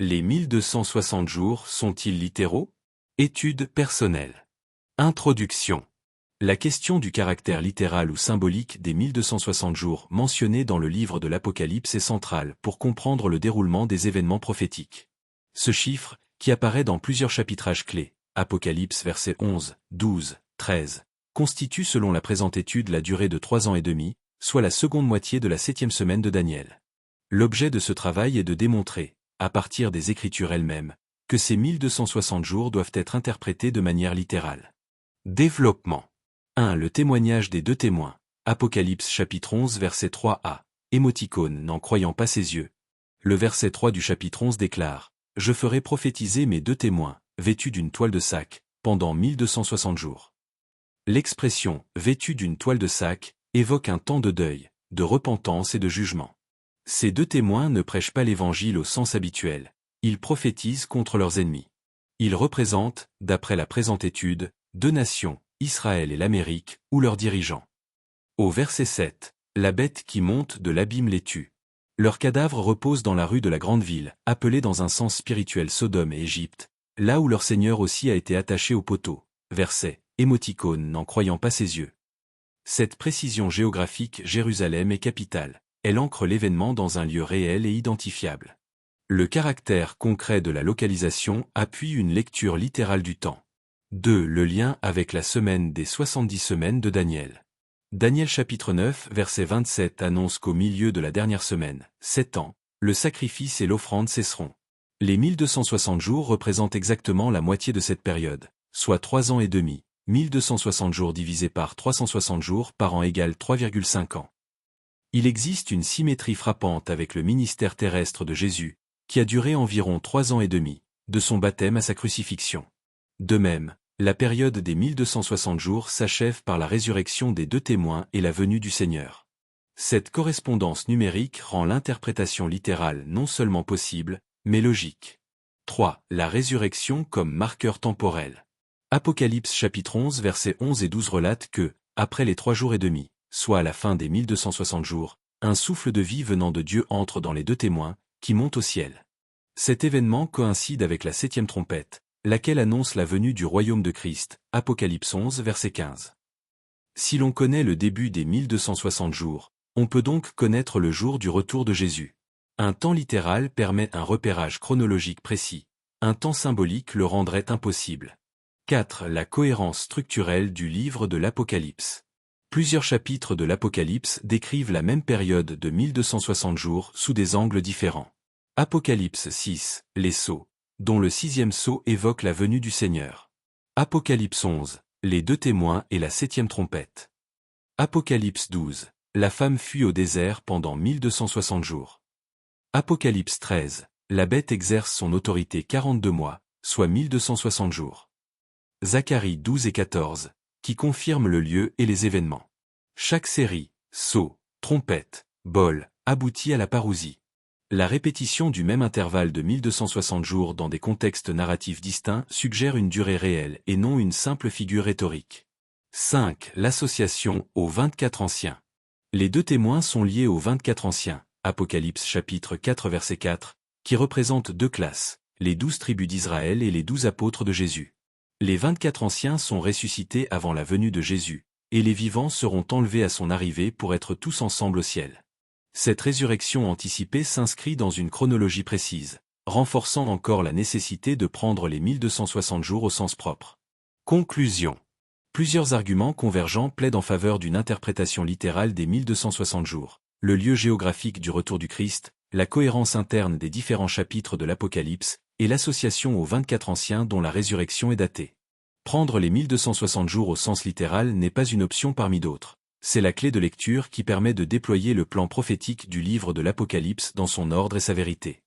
Les 1260 jours sont-ils littéraux? Étude personnelle. Introduction. La question du caractère littéral ou symbolique des 1260 jours mentionnés dans le livre de l'Apocalypse est centrale pour comprendre le déroulement des événements prophétiques. Ce chiffre, qui apparaît dans plusieurs chapitrages clés, Apocalypse versets 11, 12, 13, constitue selon la présente étude la durée de 3 ans et demi, soit la seconde moitié de la 7e semaine de Daniel. L'objet de ce travail est de démontrer, à partir des Écritures elles-mêmes, que ces 1260 jours doivent être interprétés de manière littérale. Développement. 1. Le témoignage des deux témoins. Apocalypse chapitre 11 verset 3a. Émoticône n'en croyant pas ses yeux. Le verset 3 du chapitre 11 déclare « Je ferai prophétiser mes deux témoins, vêtus d'une toile de sac, pendant 1260 jours. » L'expression « vêtus d'une toile de sac » évoque un temps de deuil, de repentance et de jugement. Ces deux témoins ne prêchent pas l'évangile au sens habituel, ils prophétisent contre leurs ennemis. Ils représentent, d'après la présente étude, deux nations, Israël et l'Amérique, ou leurs dirigeants. Au verset 7, la bête qui monte de l'abîme les tue. Leurs cadavres reposent dans la rue de la grande ville, appelée dans un sens spirituel Sodome et Égypte, là où leur Seigneur aussi a été attaché au poteau. Verset, émoticône n'en croyant pas ses yeux. Cette précision géographique Jérusalem est capitale, elle ancre l'événement dans un lieu réel et identifiable. Le caractère concret de la localisation appuie une lecture littérale du temps. 2. Le lien avec la semaine des 70 semaines de Daniel. Daniel chapitre 9 verset 27 annonce qu'au milieu de la dernière semaine, 7 ans, le sacrifice et l'offrande cesseront. Les 1260 jours représentent exactement la moitié de cette période, soit 3 ans et demi. 1260 jours divisé par 360 jours par an égale 3,5 ans. Il existe une symétrie frappante avec le ministère terrestre de Jésus, qui a duré environ 3 ans et demi, de son baptême à sa crucifixion. De même, la période des 1260 jours s'achève par la résurrection des deux témoins et la venue du Seigneur. Cette correspondance numérique rend l'interprétation littérale non seulement possible, mais logique. 3. La résurrection comme marqueur temporel. Apocalypse chapitre 11 versets 11 et 12 relate que, après les 3 jours et demi, soit à la fin des 1260 jours, un souffle de vie venant de Dieu entre dans les deux témoins, qui montent au ciel. Cet événement coïncide avec la 7e trompette, laquelle annonce la venue du royaume de Christ, Apocalypse 11 verset 15. Si l'on connaît le début des 1260 jours, on peut donc connaître le jour du retour de Jésus. Un temps littéral permet un repérage chronologique précis, un temps symbolique le rendrait impossible. 4. La cohérence structurelle du livre de l'Apocalypse. Plusieurs chapitres de l'Apocalypse décrivent la même période de 1260 jours sous des angles différents. Apocalypse 6, les sceaux, dont le 6e sceau évoque la venue du Seigneur. Apocalypse 11, les deux témoins et la 7e trompette. Apocalypse 12, la femme fuit au désert pendant 1260 jours. Apocalypse 13, la bête exerce son autorité 42 mois, soit 1260 jours. Zacharie 12 et 14, qui confirment le lieu et les événements. Chaque série, sceau, trompette, bol, aboutit à la parousie. La répétition du même intervalle de 1260 jours dans des contextes narratifs distincts suggère une durée réelle et non une simple figure rhétorique. 5. L'association aux 24 anciens. Les deux témoins sont liés aux 24 anciens, Apocalypse chapitre 4 verset 4, qui représentent deux classes, les 12 tribus d'Israël et les 12 apôtres de Jésus. Les 24 anciens sont ressuscités avant la venue de Jésus, et les vivants seront enlevés à son arrivée pour être tous ensemble au ciel. Cette résurrection anticipée s'inscrit dans une chronologie précise, renforçant encore la nécessité de prendre les 1260 jours au sens propre. Conclusion. Plusieurs arguments convergents plaident en faveur d'une interprétation littérale des 1260 jours, le lieu géographique du retour du Christ, la cohérence interne des différents chapitres de l'Apocalypse, et l'association aux 24 anciens dont la résurrection est datée. Prendre les 1260 jours au sens littéral n'est pas une option parmi d'autres. C'est la clé de lecture qui permet de déployer le plan prophétique du livre de l'Apocalypse dans son ordre et sa vérité.